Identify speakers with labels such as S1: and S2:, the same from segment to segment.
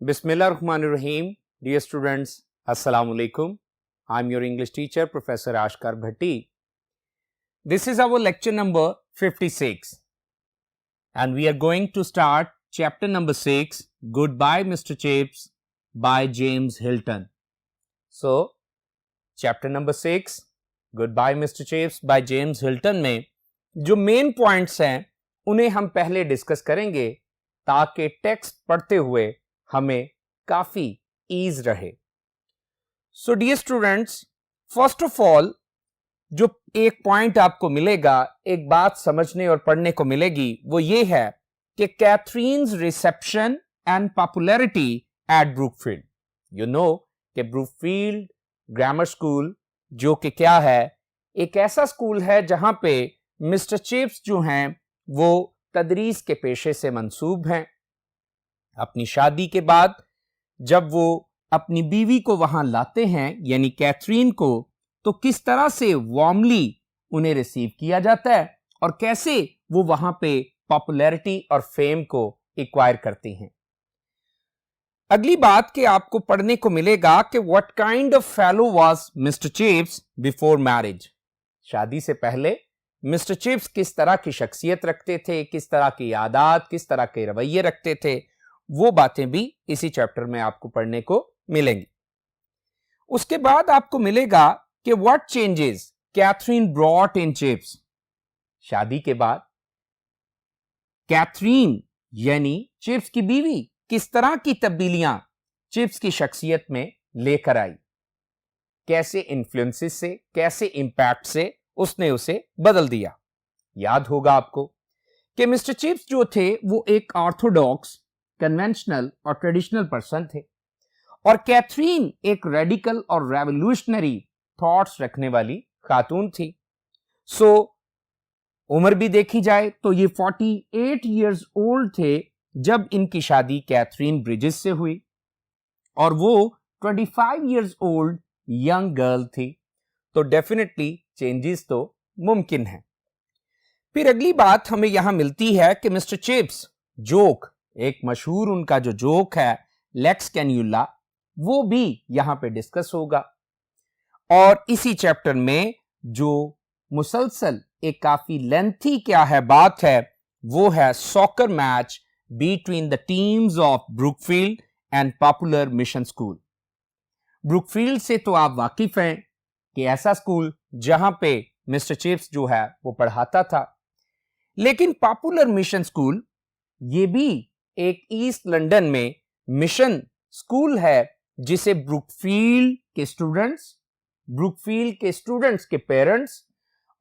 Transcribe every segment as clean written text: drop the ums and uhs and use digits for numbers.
S1: Bismillahirrahmanirrahim. Dear students, Assalamu alaikum. I'm your English teacher, Professor Ashkar Bhatti. This is our lecture number 56 and we are going to start chapter number 6, Goodbye Mr. Chips by James Hilton. So, chapter number 6, Goodbye Mr. Chips by James Hilton में जो main points हैं उन्हें हम पहले discuss करेंगे ताकि text पढ़ते हुए हमें काफी ईज रहे. So dear students, first of all जो एक पॉइंट आपको मिलेगा, एक बात समझने और पढ़ने को मिलेगी, वो ये है कि Catherine's reception and popularity at Brookfield. You know कि ब्रूकफील्ड ग्रामर स्कूल जो कि क्या है, एक ऐसा स्कूल है जहां पे मिस्टर चिप्स जो हैं वो तदरीस के पेशे से मंसूब हैं. अपनी शादी के बाद जब वो अपनी बीवी को वहां लाते हैं यानी कैथरीन को, तो किस तरह से वार्मली उन्हें रिसीव किया जाता है और कैसे वो वहां पे पॉपुलैरिटी और फेम को एक्वायर करती हैं. अगली बात कि आपको पढ़ने को मिलेगा कि what kind of fellow was mister chips before marriage. शादी से पहले मिस्टर चिप्स किस तरह की शख्सियत रखते थे, किस तरह की आदत, किस तरह के रवैये रखते थे, वो बातें भी इसी चैप्टर में आपको पढ़ने को मिलेंगी. उसके बाद आपको मिलेगा कि what changes Catherine brought in Chips. शादी के बाद कैथरीन यानी चिप्स की बीवी किस तरह की तब्दीलियां चिप्स की शख्सियत में लेकर आई, कैसे इन्फ्लुएंसेस से, कैसे इंपैक्ट से उसने उसे बदल दिया. याद होगा आपको कि मिस्टर चिप्स जो थे वो एक ऑर्थोडॉक्स, कन्वेंशनल और ट्रेडिशनल पर्सन थे और कैथरीन एक रेडिकल और रेवोल्यूशनरी थॉट्स रखने वाली खातून थी. सो उम्र भी देखी जाए तो ये 48 इयर्स ओल्ड थे जब इनकी शादी कैथरीन ब्रिजेस से हुई और वो 25 इयर्स ओल्ड यंग गर्ल थी. तो डेफिनेटली चेंजेस तो मुमकिन है. फिर अगली बात हमें यहां मिलती है कि मिस्टर चिप्स जोक, एक मशहूर उनका जो जोक है लेक्स कैन्यूला, वो भी यहां पे डिस्कस होगा. और इसी चैप्टर में जो मुसलसल एक काफी लेंथी क्या है बात है, वो है soccer match between the teams of Brookfield and popular mission school. Brookfield से तो आप वाकिफ हैं कि ऐसा स्कूल जहां पे मिस्टर चिप्स जो है वो पढ़ाता था, लेकिन पॉपुलर मिशन स्कूल ये भी एक ईस्ट लंदन में मिशन स्कूल है जिसे ब्रूकफील्ड के स्टूडेंट्स के पेरेंट्स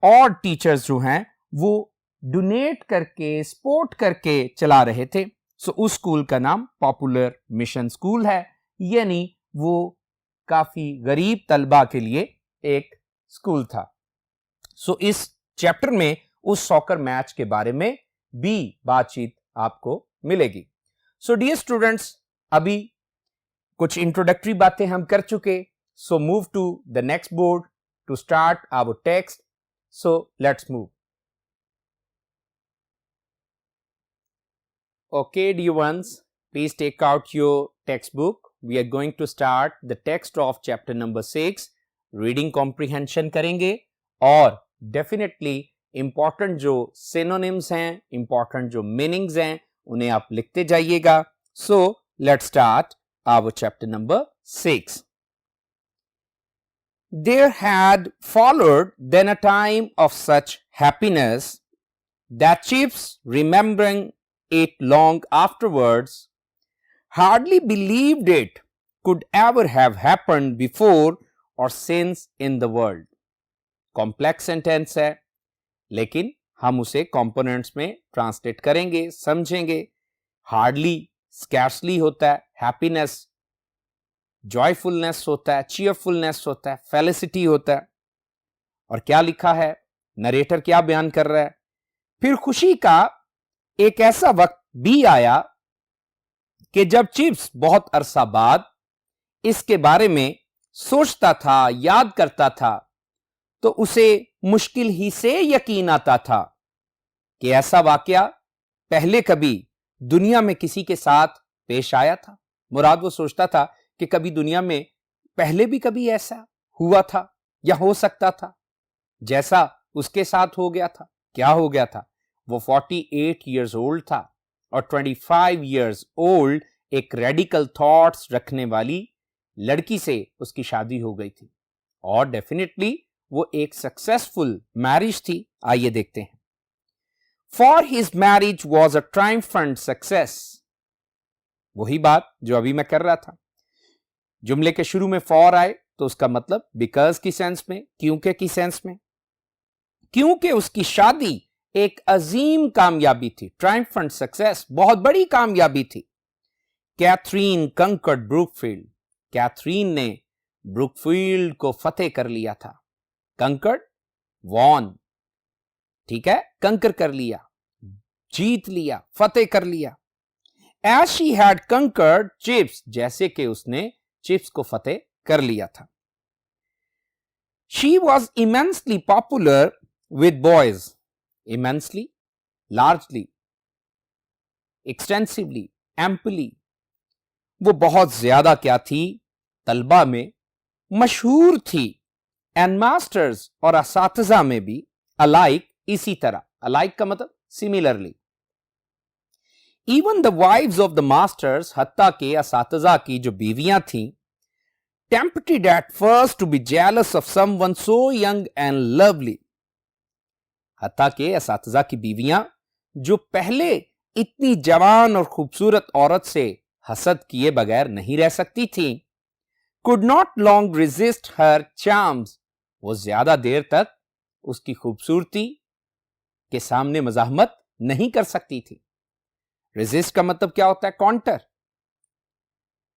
S1: और टीचर्स जो हैं वो डोनेट करके, सपोर्ट करके चला रहे थे. सो उस स्कूल का नाम पॉपुलर मिशन स्कूल है, यानी वो काफी गरीब तलबा के लिए एक स्कूल था. सो इस चैप्टर में उस सॉकर मैच के बारे में भी बातचीत आपको मिलेगी. सो डियर स्टूडेंट्स, अभी कुछ इंट्रोडक्टरी बातें हम कर चुके. So move to the next board to start our text. So let's move. Okay, dear ones, please take out your textbook. We are going to start the text of chapter number 6. Reading comprehension करेंगे और definitely important जो synonyms हैं, important जो meanings हैं, उन्हें आप लिखते जाइएगा. So let's start our chapter number 6. There had followed then a time of such happiness that Chips, remembering it long afterwards, hardly believed it could ever have happened before or since in the world. Complex sentence है लेकिन हम उसे components में translate करेंगे, समझेंगे. Hardly scarcely होता है, happiness joyfulness होता है, चीयरफुलनेस होता है, फेलिसिटी होता है. और क्या लिखा है, नरेटर क्या बयान कर रहा है, फिर खुशी का एक ऐसा वक्त भी आया कि जब चिप्स बहुत अरसा बाद इसके बारे में सोचता था, याद करता था, तो उसे मुश्किल ही से यकीन आता था कि ऐसा वाकया पहले कभी दुनिया में किसी के साथ पेश आया था. मुराद वो सोचता था कि कभी दुनिया में पहले भी कभी ऐसा हुआ था या हो सकता था जैसा उसके साथ हो गया था। क्या हो गया था? वो 48 इयर्स ओल्ड था और 25 इयर्स ओल्ड एक रेडिकल थॉट्स रखने वाली लड़की से उसकी शादी हो गई थी और डेफिनेटली वो एक सक्सेसफुल मैरिज थी। आइए देखते हैं। For his marriage was a triumphant success. वही बात जो अभी मैं कर रहा था। जुमले के शुरू में फॉर आए तो उसका मतलब बिकॉज की सेंस में, क्योंकि की सेंस में। क्योंकि उसकी शादी एक अजीम कामयाबी थी, ट्रायम्फेंट सक्सेस, बहुत बड़ी कामयाबी थी। Catherine conquered Brookfield. कैथरीन ने ब्रुकफील्ड को फतेह कर लिया था। कंकर्ड, वॉन, ठीक है, कंकर कर लिया, जीत लिया, फतेह कर लिया। As she had conquered Chips, जैसे कि उसने चिप्स को फतेह कर लिया था। She was immensely popular with boys. Immensely, largely, extensively, amply, वो बहुत ज्यादा क्या थी? तलबा में मशहूर थी। एंड मास्टर्स और असातिज़ा में भी अलाइक, इसी तरह। अलाइक का मतलब similarly. Even the wives of the masters, हत्ता के असातिज़ा की जो बीवियां थीं, tempted at first to be jealous of someone so young and lovely. हत्ता के असातिज़ा की बीवियां जो पहले इतनी जवान और खूबसूरत औरत से हसद किए बगैर नहीं रह सकती थी, could not long resist her charms. वो ज्यादा देर तक उसकी खूबसूरती के सामने मज़ाहमत नहीं कर सकती थी। रेजिस्ट का मतलब क्या होता है? काउंटर,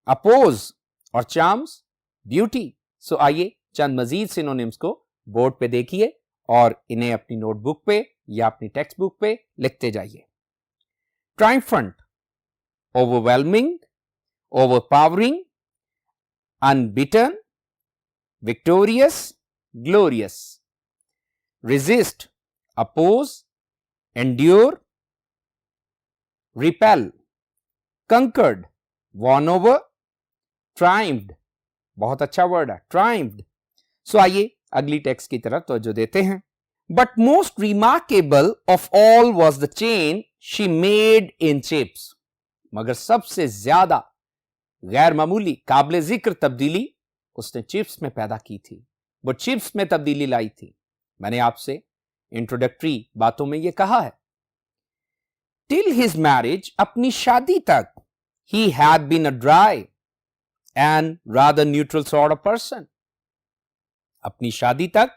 S1: अपोज, और चार्म्स ब्यूटी। सो आइए चंद मजीद सिनोनिम्स को बोर्ड पे देखिए और इन्हें अपनी नोटबुक पे या अपनी टेक्स्ट बुक पे लिखते जाइए। Triumphant, overwhelming, overpowering, unbeaten, victorious, glorious. Resist, oppose, endure, repel, conquered, won over, triumphed, बहुत अच्छा वर्ड है, ट्रायम्फ्ड। सो आइए अगली टेक्स्ट की तरफ तवज्जो देते हैं। But most remarkable of all was the chain she made in chips. मगर सबसे ज्यादा गैर मामूली, काबिल जिक्र तब्दीली उसने चिप्स में पैदा की थी। वो चिप्स में तब्दीली लाई थी। मैंने आपसे इंट्रोडक्टरी बातों में यह कहा है। टिल हिज मैरिज, अपनी शादी तक, he had been a dry and rather neutral sort of person. अपनी शादी तक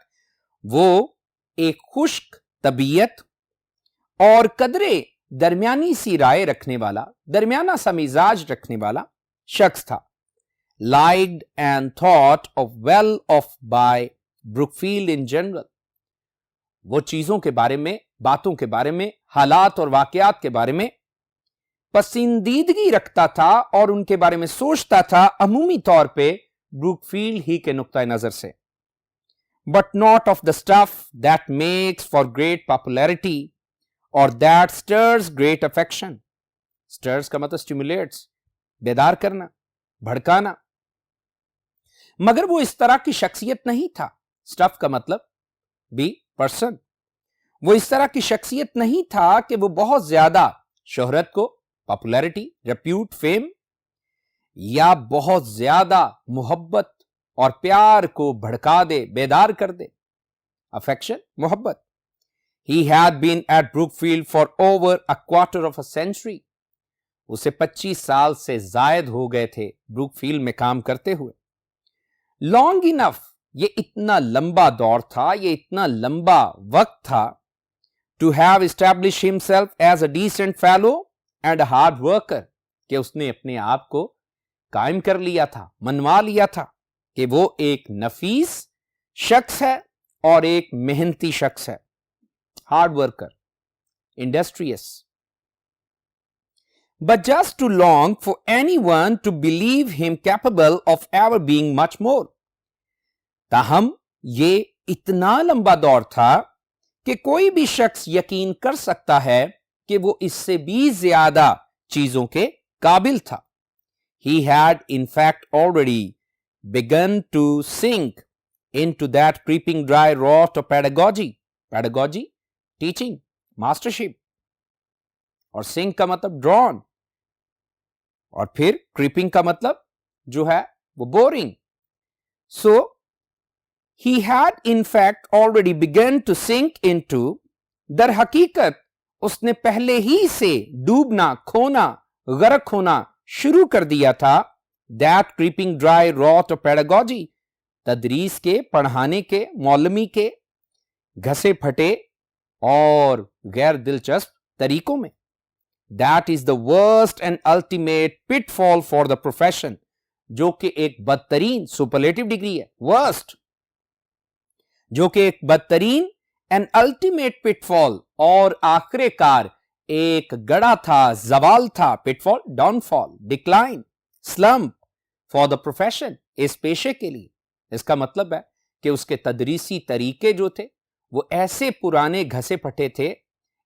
S1: वो एक खुश्क तबीयत और कदरे दरमियानी सी राय रखने वाला, दरमियाना सा मिजाज रखने वाला शख्स था। Liked and thought of well of by Brookfield in general. वो चीजों के बारे में, बातों के बारे में, हालात और वाकयात के बारे में पसंदीदगी रखता था और उनके बारे में सोचता था अमूमी तौर पे ब्रुकफील्ड ही के नुक्ता नजर से। But not of the stuff that makes for great popularity और दैट स्टर्स ग्रेट अफेक्शन। स्टर्स का मतलब स्टिमुलेट्स, बेदार करना, भड़काना। मगर वो इस तरह की शख्सियत नहीं था। स्टफ का मतलब बी, पर्सन। वो इस तरह की शख्सियत नहीं था कि वो बहुत ज्यादा शोहरत को, पॉपुलैरिटी, रेप्यूट, फेम, या बहुत ज्यादा मोहब्बत और प्यार को भड़का दे, बेदार कर दे। अफेक्शन, मोहब्बत। He had been at Brookfield for over a quarter of a century. उसे 25 साल से जायद हो गए थे ब्रुकफील्ड में काम करते हुए। Long enough, ये इतना लंबा दौर था, ये इतना लंबा वक्त था, to have established himself as a decent fellow and a hard worker, कि उसने अपने आप को कायम कर लिया था, मनवा लिया था कि वो एक नफीस शख्स है और एक मेहनती शख्स है। Hard worker, industrious. But just too long for anyone to believe him capable of ever being much more. ताहम ये इतना लंबा दौर था कि कोई भी शख्स यकीन कर सकता है कि वो इससे भी ज्यादा चीजों के काबिल था। he had in fact already begun to sink into that creeping dry rot of pedagogy. Pedagogy, teaching, mastership. और sink का मतलब drawn, और फिर creeping का मतलब जो है वो boring. So he had in fact already begun to sink into, दर हकीकत उसने पहले ही से डूबना, खोना, गर्क होना शुरू कर दिया था, that creeping dry rot of pedagogy, तदरीस के, पढ़ाने के, मौलमी के घसे फटे और गैर दिलचस्प तरीकों में. That is the worst and ultimate pitfall for the profession, जो कि एक बदतरीन, सुपरलेटिव डिग्री है, worst, जो कि एक बदतरीन एंड अल्टीमेट पिटफॉल और आखिरकार एक गड़ा था, जवाल था. Pitfall, downfall, decline, slump for the profession, इस पेशे के लिए. इसका मतलब है कि उसके तदरीसी तरीके जो थे वो ऐसे पुराने घसे फटे थे,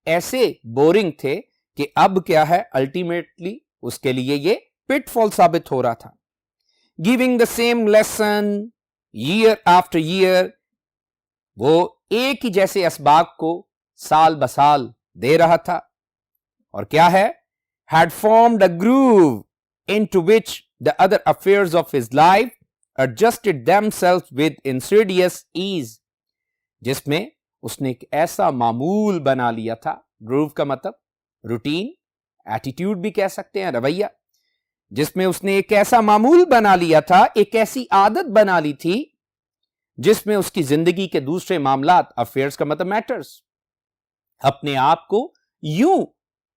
S1: ऐसे बोरिंग थे कि अब क्या है, अल्टीमेटली उसके लिए ये पिटफॉल साबित हो रहा था. Giving the same lesson year after year, वो एक ही जैसे असबाक को साल बसाल दे रहा था. और क्या है, had formed a groove into which the other affairs of his life adjusted themselves with insidious ease, जिसमें उसने एक ऐसा मामूल बना लिया था. ग्रूव का मतलब रूटीन, एटीट्यूड भी कह सकते हैं, रवैया, जिसमें उसने एक ऐसा मामूल बना लिया था, एक ऐसी आदत बना ली थी जिसमें उसकी जिंदगी के दूसरे मामलात, अफेयर्स का मतलब मैटर्स, अपने आप को यूं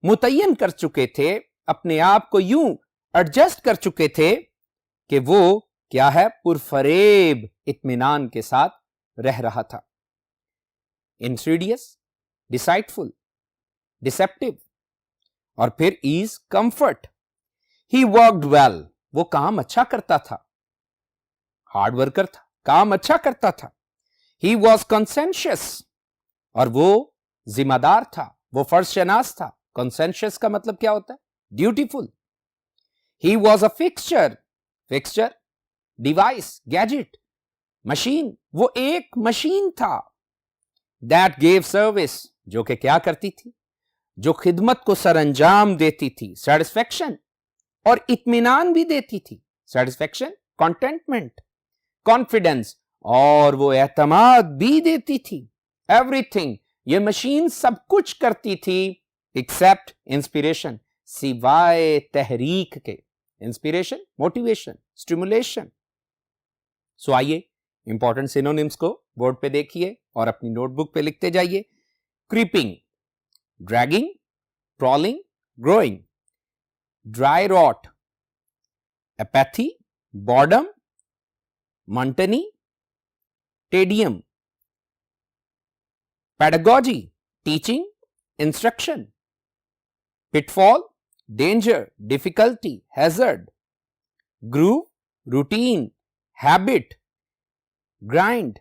S1: मुतय्यन कर चुके थे, अपने आप को यूं एडजस्ट कर चुके थे कि वो क्या है, पुरफरेब इत्मीनान के साथ रह रहा था. इंसिडियस, डिसाइटफुल, डिसेप्टिव, और फिर ease, comfort. He worked well, वो काम अच्छा करता था, हार्ड वर्कर था, काम अच्छा करता था. ही वॉज कंसेंशियस, और वो जिम्मेदार था, वो फर्जशनास था. कंसेंशियस का मतलब क्या होता है, dutiful. He was a fixture, fixture, device, gadget, machine, वो एक मशीन था. दैट गेव सर्विस, जो कि क्या करती थी, जो खिदमत को सरंजाम देती थी, सेटिस्फेक्शन, और इत्मीनान भी देती थी. सेटिस्फेक्शन, कंटेंटमेंट, कॉन्फिडेंस, और वो एतमाद भी देती थी. एवरीथिंग, ये मशीन सब कुछ करती थी एक्सेप्ट इंस्पिरेशन, सिवाय तहरीक के. Inspiration, motivation, stimulation. सो आइए इंपॉर्टेंट सिनोनिम्स को बोर्ड पे देखिए और अपनी नोटबुक पे लिखते जाइए. Creeping, dragging, crawling, growing. Dry rot, apathy, boredom, monotony, tedium. Pedagogy, teaching, instruction. Pitfall, danger, difficulty, hazard. Groove, routine, habit, grind.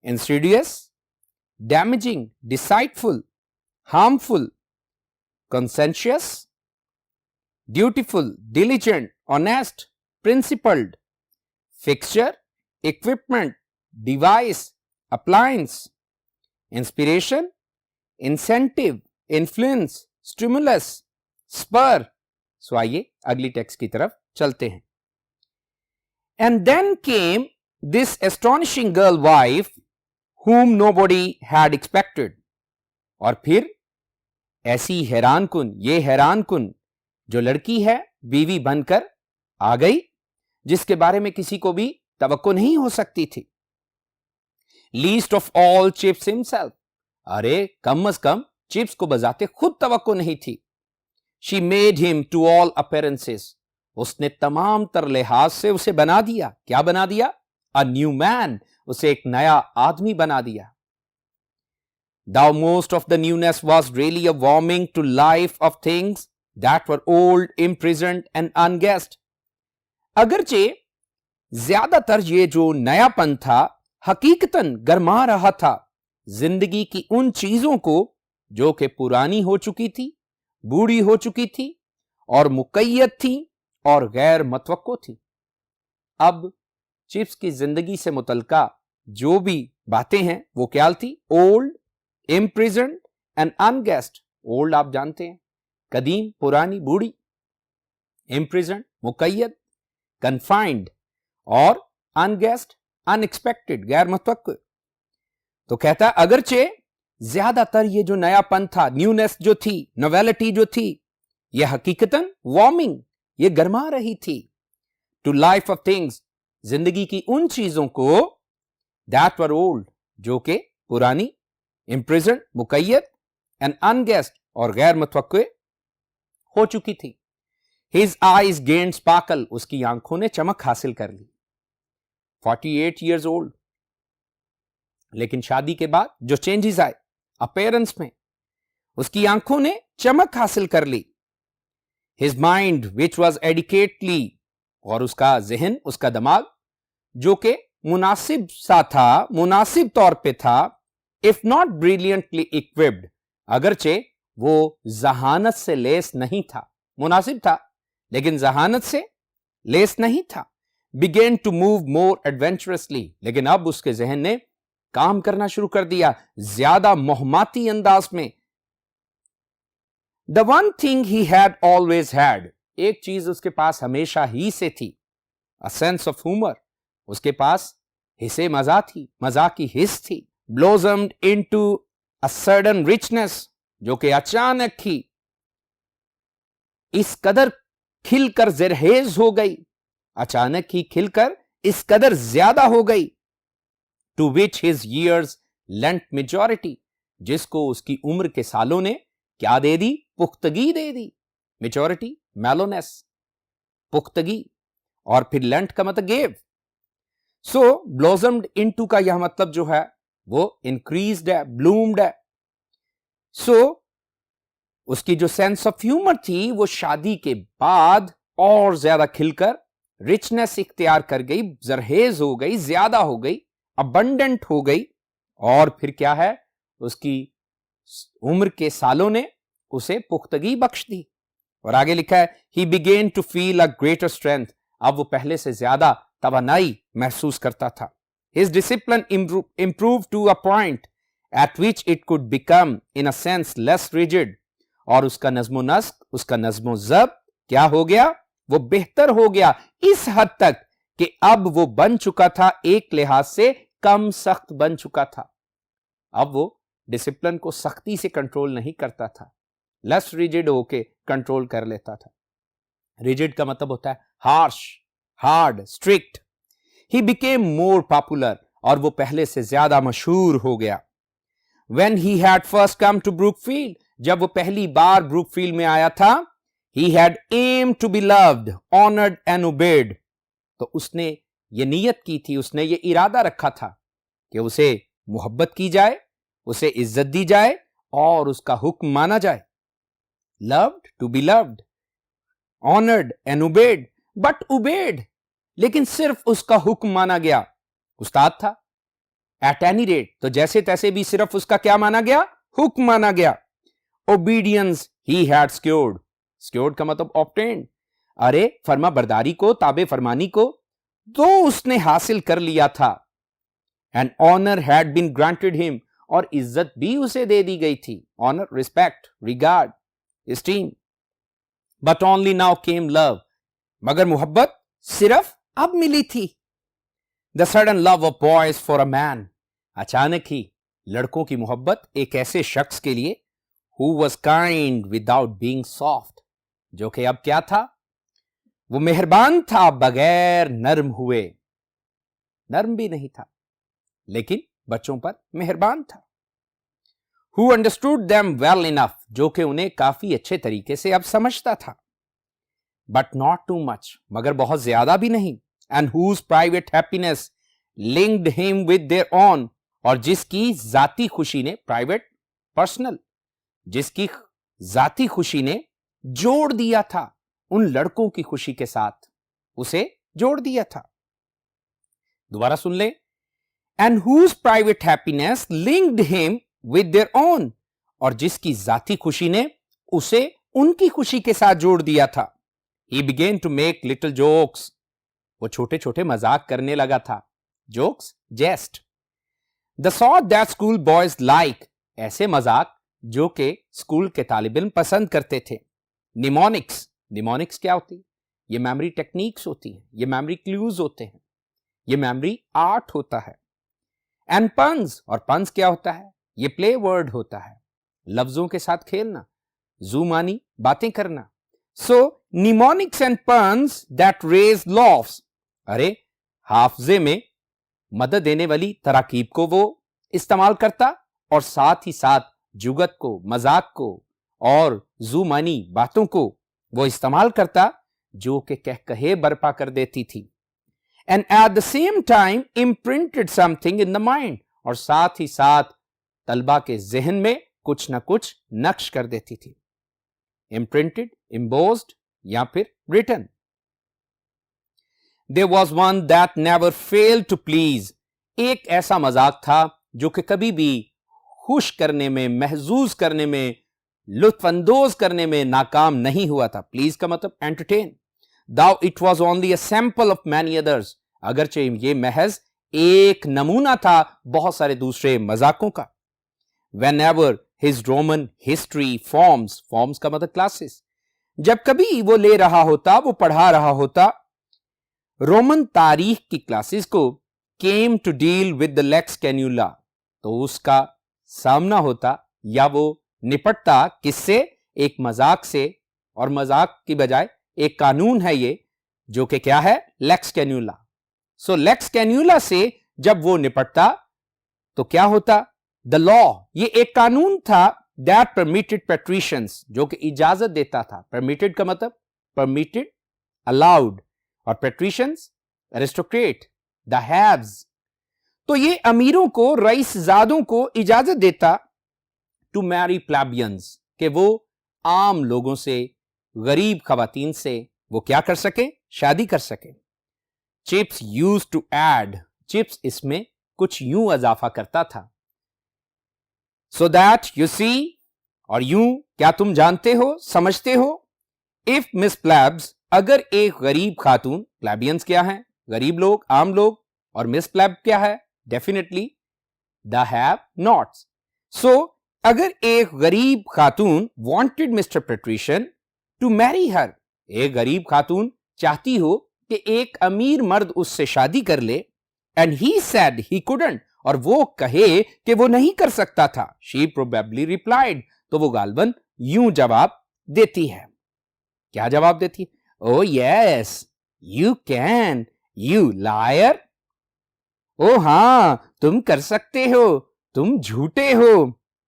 S1: Insidious, damaging, deceitful, harmful. Conscientious, dutiful, diligent, honest, principled. Fixture, equipment, device, appliance. Inspiration, incentive, influence, stimulus, spur. So आइए अगली text की तरफ चलते हैं. And then came this astonishing girl wife whom nobody had expected. और फिर ऐसी हैरानकुन, ये हैरानकुन जो लड़की है, बीवी बनकर आ गई, जिसके बारे में किसी को भी तवक्को नहीं हो सकती थी. Least of all chips himself, अरे कम अज कम चिप्स को बजाते खुद तवक्को नहीं थी. She made him to all appearances, उसने तमाम तर लिहाज से उसे बना दिया. क्या बना दिया? अ न्यू मैन, उसे एक नया आदमी बना दिया. Thou most of the newness was really a warming to life of things that were old, imprisoned and unguessed. अगरचे ज्यादातर ये जो नयापन था हकीकतन गरमा रहा था जिंदगी की उन चीजों को जो कि पुरानी हो चुकी थी, बूढ़ी हो चुकी थी और मुकय्यद थी और गैर मतवक्को थी। अब चिप्स की जिंदगी से मुतल्लिका जो भी बातें हैं वो क्या थी? Old, imprisoned and unguessed. Old आप जानते हैं, कदीम, पुरानी, बूढ़ी। इम्प्रिजन्ड, मुकैयद, कन्फाइंड, और अनगेस्ड, अनएक्सपेक्टेड, गैर मतवक्को। तो कहता है अगरचे ज्यादातर ये जो नयापन था, न्यूनेस जो थी, नोवेलिटी जो थी, ये हकीकतन वार्मिंग, ये गर्मा रही थी टू लाइफ ऑफ थिंग्स, जिंदगी की उन चीजों को दैट वर ओल्ड, जो के पुरानी, इम्प्रिजन्ड, मुकैयद एंड अनगेस्ड, और गैर मतवक्को हो चुकी थी। हिज आईज गेन्ड स्पार्कल, उसकी आंखों ने चमक हासिल कर ली। 48 years old। लेकिन शादी के बाद जो चेंजेस आए अपीयरेंस में, उसकी आंखों ने चमक हासिल कर ली। His mind which was adequately, और उसका जहन, उसका दिमाग जो कि मुनासिब सा था, मुनासिब तौर पे था, इफ नॉट ब्रिलियंटली इक्विप्ड, अगरचे वो जहानत से लेस नहीं था, मुनासिब था लेकिन जहानत से लेस नहीं था। बिगेन टू मूव मोर एडवेंचरसली, लेकिन अब उसके जहन ने काम करना शुरू कर दिया ज्यादा मोहमाती अंदाज में। The one thing he had always had, एक चीज उसके पास हमेशा ही से थी, अ सेंस ऑफ ह्यूमर, उसके पास हिस्से मजा थी, मजा की हिस्स थी। Blossomed into a sudden richness, जो कि अचानक ही इस कदर खिलकर जरहेज हो गई, अचानक ही खिलकर इस कदर ज्यादा हो गई। To which his years lent majority, जिसको उसकी उम्र के सालों ने क्या दे दी? पुख्तगी दे दी। मेजॉरिटी, मेलोनेस, पुख्तगी, और फिर लेंट का मतलब गेव। सो ब्लॉसम्ड इनटू का यह मतलब जो है वो इंक्रीज्ड है, ब्लूम्ड है। सो उसकी जो सेंस ऑफ ह्यूमर थी वो शादी के बाद और ज्यादा खिलकर रिचनेस इख्तियार कर गई, जरहेज हो गई, ज्यादा हो गई, अबंडेंट हो गई। और फिर क्या है, उसकी उम्र के सालों ने उसे पुख्तगी बख्श दी। और आगे लिखा है he began to feel a greater strength, अब वो पहले से ज्यादा तवानाई महसूस करता था। His discipline improve to a point at which it could become in a sense less rigid, और उसका नज्मो नस्क, उसका नज्मो ज़ब्त क्या हो गया? वो बेहतर हो गया इस हद तक कि अब वो बन चुका था, एक लिहाज से कम सख्त बन चुका था। अब वो डिसिप्लिन को सख्ती से कंट्रोल नहीं करता था, लेस रिजिड होके कंट्रोल कर लेता था। रिजिड का मतलब होता है harsh, hard, strict. He became more popular, और वो पहले से ज्यादा मशहूर हो गया। When he had first come to Brookfield, जब वो पहली बार ब्रूकफील्ड में आया था, he had aimed to be loved, honored and obeyed, तो उसने ये नीयत की थी, उसने ये इरादा रखा था कि उसे मोहब्बत की जाए, उसे इज्जत दी जाए और उसका हुक्म माना जाए। Loved, to be loved, honored and obeyed, but obeyed, लेकिन सिर्फ उसका हुक्म माना गया। उस्ताद था एट एनी रेट, तो जैसे तैसे भी सिर्फ उसका क्या माना गया? हुक्म माना गया। ओबीडियंस ही हैड स्क्योर्ड, स्क्योर्ड का मतलब ऑब्टेन्ड, अरे फर्मा बरदारी को, ताबे फरमानी को तो उसने हासिल कर लिया था। And honour had been granted him, और इज्जत भी उसे दे दी गई थी। Honour, respect, regard, esteem. But only now came love, मगर मोहब्बत सिर्फ अब मिली थी। The sudden love of boys for a man, अचानक ही लड़कों की मोहब्बत एक ऐसे शख्स के लिए who was kind without being soft, जो कि अब क्या था? वो मेहरबान था बगैर नर्म हुए। नर्म भी नहीं था लेकिन बच्चों पर मेहरबान था। Who understood them well enough, जो कि उन्हें काफी अच्छे तरीके से अब समझता था। बट नॉट टू मच, मगर बहुत ज्यादा भी नहीं। And whose private happiness linked him with their own, और जिसकी जाती खुशी ने, प्राइवेट, पर्सनल, जिसकी जाती खुशी ने जोड़ दिया था उन लड़कों की खुशी के साथ, उसे जोड़ दिया था। दोबारा सुन ले, and whose private happiness linked him with their own, और जिसकी जाती खुशी ने उसे उनकी खुशी के साथ जोड़ दिया था। He began to make little jokes. वो छोटे छोटे मजाक करने लगा था. Jokes, jest. The sort that school boys like. ऐसे मजाक जो के स्कूल के तालिब इल्म पसंद करते थे. Mnemonics. Mnemonics क्या होती है? ये मेमोरी टेक्निक्स होती हैं, ये मेमोरी क्लूज होते हैं, ये मेमोरी आर्ट होता है. And puns. और पन्स क्या होता है? ये प्ले वर्ड होता है, लफ्जों के साथ खेलना, जुमानी बातें करना. So mnemonics and puns that raise laughs. अरे हाफजे में मदद देने वाली तराकीब को वो इस्तेमाल करता और साथ ही साथ जुगत को, मजाक को और जुमानी बातों को वो इस्तेमाल करता जो कि कह कहे बर्पा कर देती थी. And at the same time imprinted something in the mind. और साथ ही साथ तलबा के जहन में कुछ ना कुछ नक्श कर देती थी. इम्प्रिंटेड, इम्बोज्ड या फिर written. There was one that never failed to please. एक ऐसा मजाक था जो कि कभी भी खुश करने में, महजूज करने में, लुत्फअंदोज करने में नाकाम नहीं हुआ था. प्लीज का मतलब entertain. Though it was only a sample of many others. अगरचे ये महज एक नमूना था बहुत सारे दूसरे मजाकों का. Whenever his Roman history forms का मतलब क्लासेस, जब कभी वो ले रहा होता, वो पढ़ा रहा होता रोमन तारीख की क्लासेस को, came to deal with the lex cannula, तो उसका सामना होता या वो निपटता किससे? एक मजाक से. और मजाक की बजाय एक कानून है ये जो कि क्या है? लेक्स कैन्यूला. सो लेक्स कैन्यूला से जब वो निपटता तो क्या होता? The law. ये एक कानून था दैट परमिटेड पेट्रिशियंस, जो कि इजाजत देता था. परमिटेड का मतलब परमिटेड, अलाउड, और पेट्रिशियंस एरिस्टोक्रेट, द हैव्स. तो ये अमीरों को, रईसजादों को इजाजत देता टू मैरी प्लेबियंस, कि वो आम लोगों से, गरीब खवातीन से वो क्या कर सके? शादी कर सके. Chips used to add. Chips इसमें कुछ यूं इजाफा करता था. सो दैट यू सी, और यूं क्या तुम जानते हो, समझते हो? इफ मिस प्लेब्स, अगर एक गरीब खातून, प्लेबियंस क्या है? गरीब लोग, आम लोग, और मिस प्लेब क्या है? Definitely the have nots. So अगर एक गरीब खातून wanted mister patrician to marry her, एक गरीब खातून चाहती हो कि एक अमीर मर्द उससे शादी कर ले, and he said he couldn't, और वो कहे कि वो नहीं कर सकता था, शी प्रोबेबली रिप्लाइड, तो वो गालबन यूं जवाब देती है. क्या जवाब देती है? O yes you can, you liar. ओ हां, तुम कर सकते हो, तुम झूठे हो.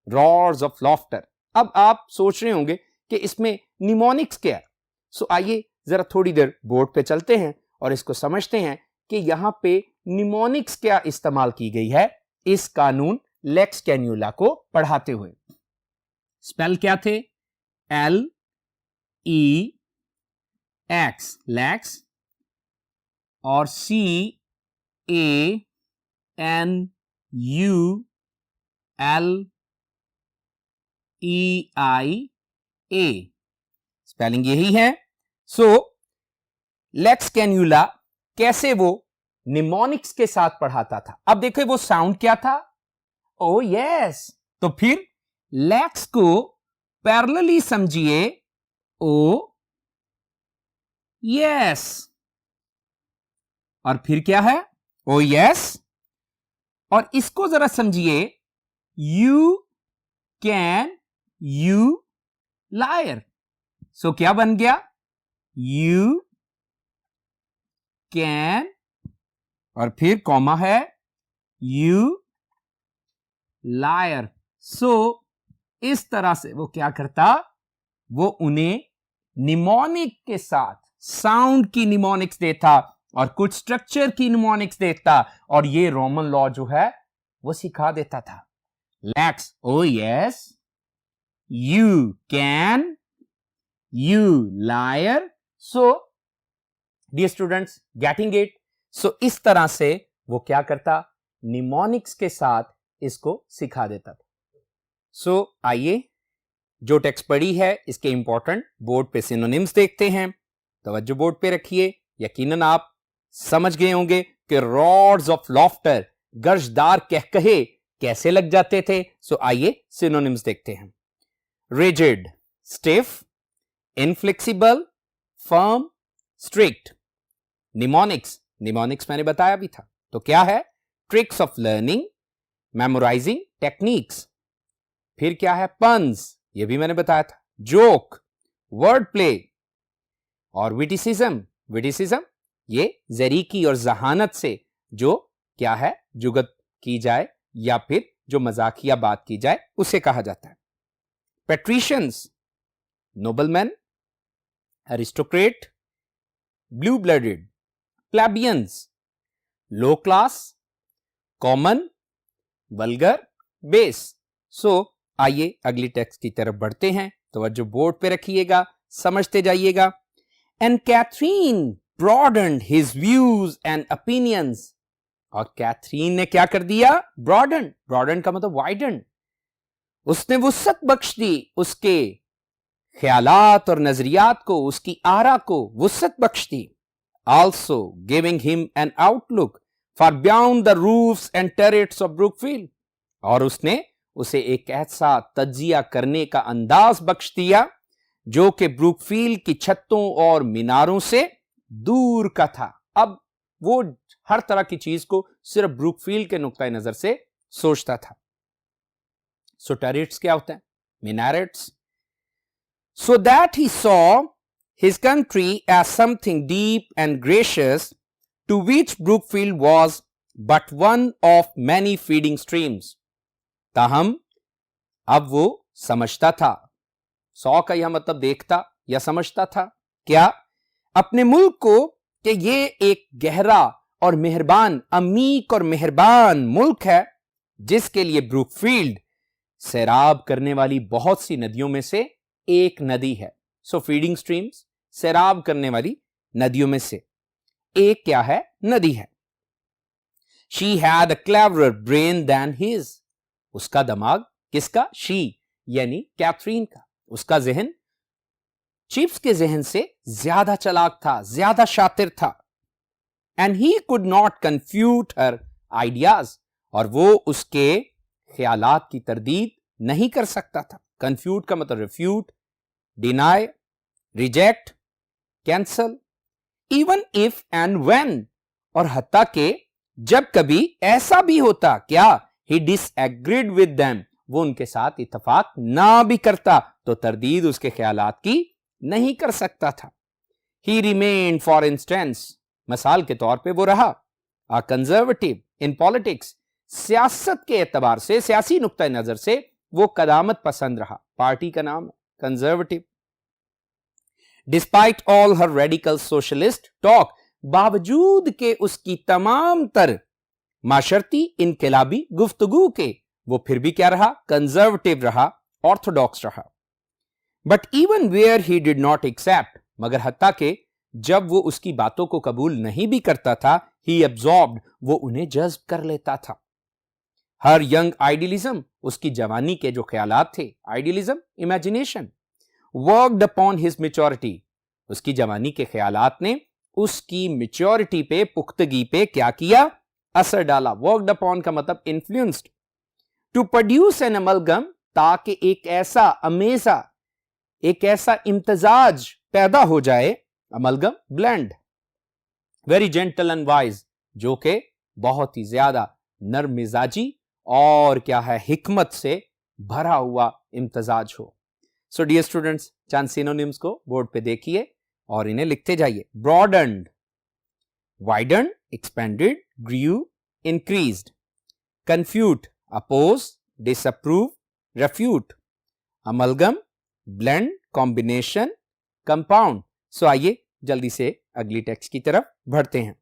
S1: Roars of laughter. अब आप सोच रहे होंगे कि इसमें निमोनिक्स क्या है. सो आइए जरा थोड़ी देर बोर्ड पे चलते हैं और इसको समझते हैं कि यहां पे निमोनिक्स क्या इस्तेमाल की गई है इस कानून लेक्स कैन्यूला को पढ़ाते हुए. स्पेल क्या थे? L E X, लैक्स, और C A N U L E I A. Spelling यही है. सो लेक्स कैन्यूला कैसे वो निमोनिक्स के साथ पढ़ाता था. अब देखो वो साउंड क्या था? O yes. तो फिर लेक्स को पैरेलली समझिए. O yes. और फिर क्या है? O yes. और इसको जरा समझिए. You can, you liar. So क्या बन गया? यू कैन, और फिर कॉमा है, यू लायर. सो इस तरह से वो क्या करता? वो उन्हें निमोनिक के साथ साउंड की निमोनिक्स देता और कुछ स्ट्रक्चर की निमोनिक्स देता, और ये रोमन लॉ जो है वो सिखा देता था. Lex, oh yes, you can, you liar. So dear students, getting it? So इस तरह से वो क्या करता? निमोनिक्स के साथ इसको सिखा देता था. So आइए जो टेक्स्ट पढ़ी है इसके इंपॉर्टेंट बोर्ड पे सिनोनिम्स देखते हैं. तवज्जो बोर्ड पे रखिए। यकीनन आप समझ गए होंगे कि रॉड्स ऑफ लॉफ्टर, गर्जदार कहकहे कैसे लग जाते थे। सो आइए सिनोनिम्स देखते हैं। Rigid, stiff, inflexible, firm, strict. Mnemonics, mnemonics मैंने बताया भी था, तो क्या है? Tricks of learning, memorising techniques. फिर क्या है? पन्स, ये भी मैंने बताया था। जोक, वर्ड प्ले और विटिसिज्म। विटिसिज्म ये जरीकी और जहानत से जो क्या है, जुगत की जाए या फिर जो मजाकिया बात की जाए उसे कहा जाता है। पेट्रिशियंस, नोबलमैन, एरिस्टोक्रेट, ब्लू ब्लडेड, प्लेबियंस, लो क्लास, कॉमन, वल्गर, बेस। सो आइए अगली टेक्स्ट की तरफ बढ़ते हैं। तवज्जो बोर्ड पे रखिएगा, समझते जाइएगा। And Catherine broadened his views and opinions. और कैथरीन ने क्या कर दिया? ब्रॉडन, ब्रॉडन का मतलब वाइडन। उसने वुसअत बख्श दी, उसके ख्यालात और नजरियात को, उसकी आरा को वुसअत बख्श दी। Also giving him an outlook far beyond the roofs and turrets of Brookfield। और उसने उसे एक ऐसा तज्जिया करने का अंदाज बख्श दिया जो कि ब्रूकफील्ड की छतों और मीनारों से दूर का था। अब वो हर तरह की चीज को सिर्फ ब्रूकफील्ड के नुक्ता नजर से सोचता था। सो टर्रेट्स क्या होता है? मीनारेट्स। So that he saw his country as something deep and gracious, to which Brookfield was but one of many feeding streams। ताहम अब वो समझता था, सौ का यह मतलब देखता या समझता था क्या? अपने मुल्क को कि ये एक गहरा और मेहरबान, अमीक और मेहरबान मुल्क है जिसके लिए ब्रूकफील्ड सैराब करने वाली बहुत सी नदियों में से एक नदी है। सो फीडिंग स्ट्रीम्स, सैराब करने वाली नदियों में से एक क्या है? नदी है। She had a cleverer brain than his. उसका दिमाग, किसका? शी यानी कैथरीन का। उसका जहन चिप्स के जहन से ज्यादा चालाक था, ज्यादा शातिर था। And he could not confute her ideas. और वो उसके ख्यालात की तरदीद नहीं कर सकता था। कंफ्यूट का मतलब refute, deny, reject, cancel. Even if and when, और हत्ता के जब कभी ऐसा भी होता, क्या? ही डिसएग्रीड विद देम, वो उनके साथ इत्तेफाक ना भी करता तो तरदीद उसके ख्यालात की नहीं कर सकता था। ही रिमेन्ड फॉर इंस्टेंस, मिसाल के तौर पे वो रहा, अ कंजर्वेटिव इन पॉलिटिक्स, सियासत के एतबार से, सियासी नुक्ता नजर से वो कदामत पसंद रहा। पार्टी का नाम है कंजर्वेटिव। डिस्पाइट ऑल हर रेडिकल सोशलिस्ट टॉक, बावजूद के उसकी तमाम तर माशरती इनकलाबी गुफ्तगू के, वो फिर भी क्या रहा? कंजर्वेटिव रहा, ऑर्थोडॉक्स रहा। But even where he did not accept, मगर हत्ता के जब वो उसकी बातों को कबूल नहीं भी करता था, ही एब्जॉर्ब्ड, वो उन्हें जज्ब कर लेता था। हर यंग आइडियलिज्म, उसकी जवानी के जो ख्यालात थे, idealism, imagination, worked upon his maturity, उसकी जवानी के ख्यालात ने उसकी मैच्योरिटी पे, पुख्तगी पे क्या किया? असर डाला। वर्कड अपॉन का मतलब influenced. To produce an amalgam, ताकि एक ऐसा अमेजा, एक ऐसा इम्तजाज पैदा हो जाए। Amalgam, blend. Very gentle and wise, जो कि बहुत ही ज्यादा नर्म मिजाजी और क्या है, हिकमत से भरा हुआ इम्तजाज हो। सो डियर स्टूडेंट्स, चंद सिनोनिम्स को बोर्ड पे देखिए और इन्हें लिखते जाइए। Broadened, widened, expanded, grieve, increased. Confute, oppose, disapprove, refute. Amalgam, blend, combination, compound. So आइए जल्दी से अगली टेक्स्ट की तरफ बढ़ते हैं।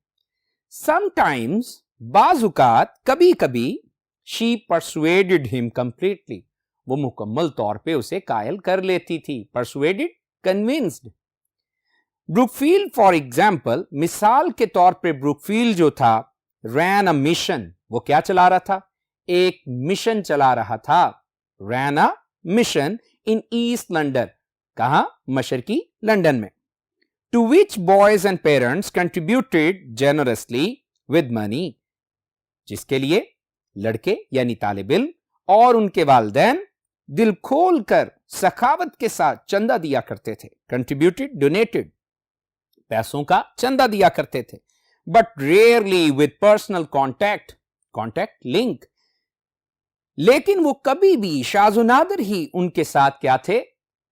S1: समटाइम्स, बाजुकात, कभी कभी, शी परसुएडेड हिम कंप्लीटली, वो मुकम्मल तौर पे उसे कायल कर लेती थी। Persuaded, convinced. Brookfield for example, मिसाल के तौर पे ब्रूकफील्ड जो था, रैन अ मिशन, वो क्या चला रहा था? एक मिशन चला रहा था। Ran a mission in East London, कहां? मशरकी लंदन में। to which boys and parents contributed generously with money, जिसके लिए लड़के यानी तालिब इल्म और उनके वालिदैन दिल खोल कर सखावत के साथ चंदा दिया करते थे. कंट्रीब्यूटेड, डोनेटेड, पैसों का चंदा दिया करते थे. But rarely with personal contact, contact link, लेकिन वो कभी भी शाज़ो नादिर ही उनके साथ क्या थे,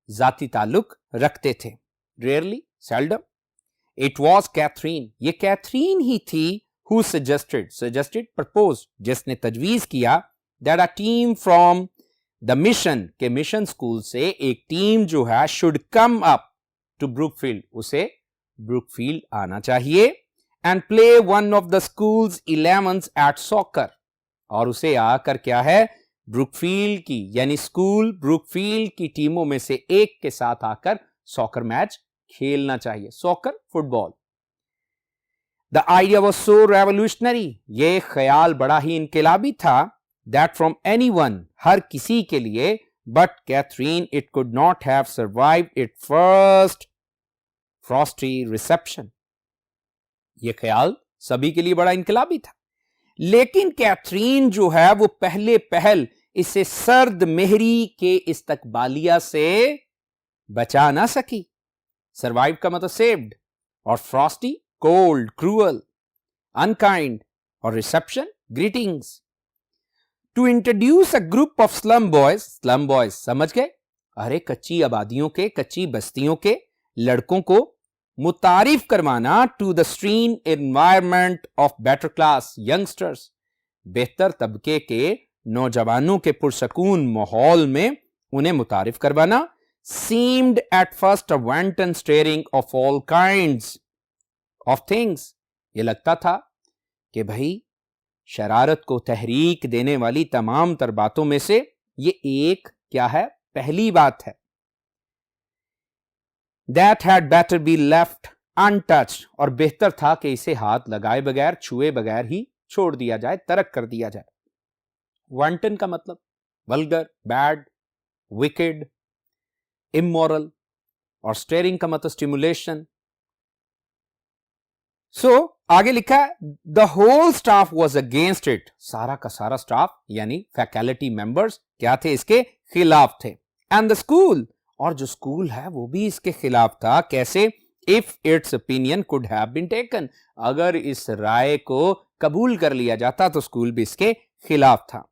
S1: जाती ताल्लुक रखते थे. Rarely, seldom. It was Catherine, ये कैथरीन ही थी who suggested, proposed, जिसने तजवीज किया that a team from the mission, के मिशन स्कूल से एक टीम जो है should come up to Brookfield, उसे ब्रुकफील्ड आना चाहिए, and play one of the school's 11s at soccer, और उसे आकर क्या है, ब्रुकफील्ड की यानी स्कूल ब्रुकफील्ड की टीमों में से एक के साथ आकर सॉकर मैच खेलना चाहिए. Soccer, football. The idea was so revolutionary, ये ख्याल बड़ा ही इनकलाबी था, that from anyone, हर किसी के लिए, but Catherine, it could not have survived its first frosty reception. ये ख्याल सभी के लिए बड़ा इनकलाबी था, लेकिन कैथरीन जो है वो पहले पहल इसे सर्द मेहरी के इस्तकबालिया से बचा ना सकी. सर्वाइव का मतलब सेव्ड, और Frosty cold, cruel, unkind, or reception, greetings. To introduce a group of slum boys, समझ गए? अरे कच्ची आबादियों के, कच्ची बस्तियों के लड़कों को मुतारिफ करवाना to the serene environment of better class youngsters, बेहतर तबके के नौजवानों के पुरसकून माहौल में उन्हें मुतारिफ करवाना, seemed at first a wanton stirring of all kinds of things. ये लगता था कि भाई शरारत को तहरीक देने वाली तमाम तर बातों में से ये एक क्या है, पहली बात है. That had better be left untouched, और बेहतर था कि इसे हाथ लगाए बगैर, छुए बगैर ही छोड़ दिया जाए, तरक कर दिया जाए. wanton का मतलब वल्गर, बैड, विकेड, इमोरल, और स्टेरिंग का मतलब स्टिमुलेशन. सो आगे लिखा है, the whole staff was against it, सारा का सारा स्टाफ यानी फैकल्टी मेंबर्स क्या थे, इसके खिलाफ थे. एंड द स्कूल, और जो स्कूल है वो भी इसके खिलाफ था. कैसे? If its opinion could have been taken, अगर इस राय को कबूल कर लिया जाता तो स्कूल भी इसके खिलाफ था.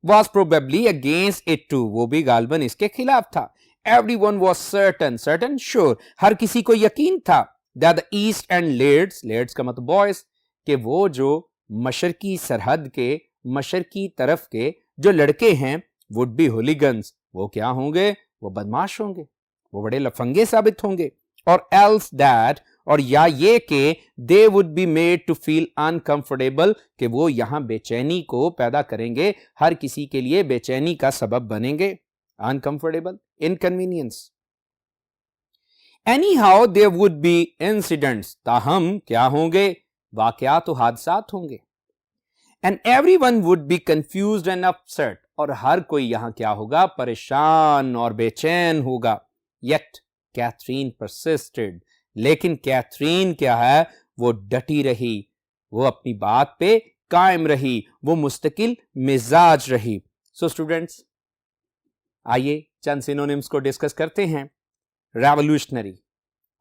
S1: Was probably against it too, वो भी गालबन इसके खिलाफ था. एवरीवन वॉज सर्टन, श्योर, हर किसी को यकीन था that the east and lads का मतलब बॉयज, के वो जो मशरकी सरहद के, मशरकी तरफ के जो लड़के हैं, would be hooligans, वो क्या होंगे, वो बदमाश होंगे, वो बड़े लफंगे साबित होंगे. और else that, और या ये के they would be made to feel uncomfortable, कि वो यहां बेचैनी को पैदा करेंगे, हर किसी के लिए बेचैनी का सबब बनेंगे. uncomfortable, inconvenience. Anyhow, there would be incidents, ताहम क्या होंगे, वाकयात और हादसात होंगे. And everyone would be confused and upset, और हर कोई यहां क्या होगा, परेशान और बेचैन होगा. Yet Catherine persisted, लेकिन कैथरीन क्या है, वो डटी रही, वो अपनी बात पे कायम रही, वो मुस्तकिल मिजाज रही. सो स्टूडेंट्स, आइए चंद सिनोनिम्स को डिस्कस करते हैं. Revolutionary,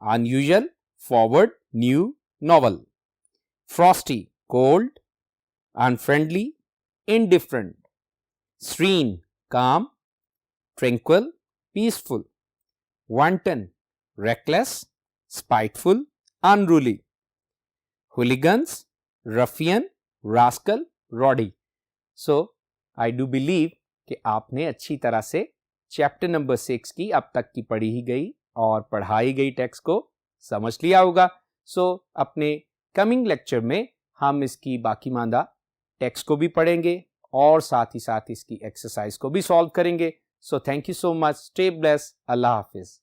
S1: unusual, forward, new, novel. Frosty, cold, unfriendly, indifferent. Serene, calm, tranquil, peaceful. Wanton, reckless, spiteful, unruly. Hooligans, ruffian, rascal, rowdy. So, I do believe कि आपने अच्छी तरह से चैप्टर नंबर 6 की अब तक की पढ़ी ही गई और पढ़ाई गई टेक्स्ट को समझ लिया होगा. सो अपने कमिंग लेक्चर में हम इसकी बाकी मांदा टेक्स्ट को भी पढ़ेंगे और साथ ही साथ इसकी एक्सरसाइज को भी सॉल्व करेंगे. So thank you so much. Stay blessed. Allah Hafiz.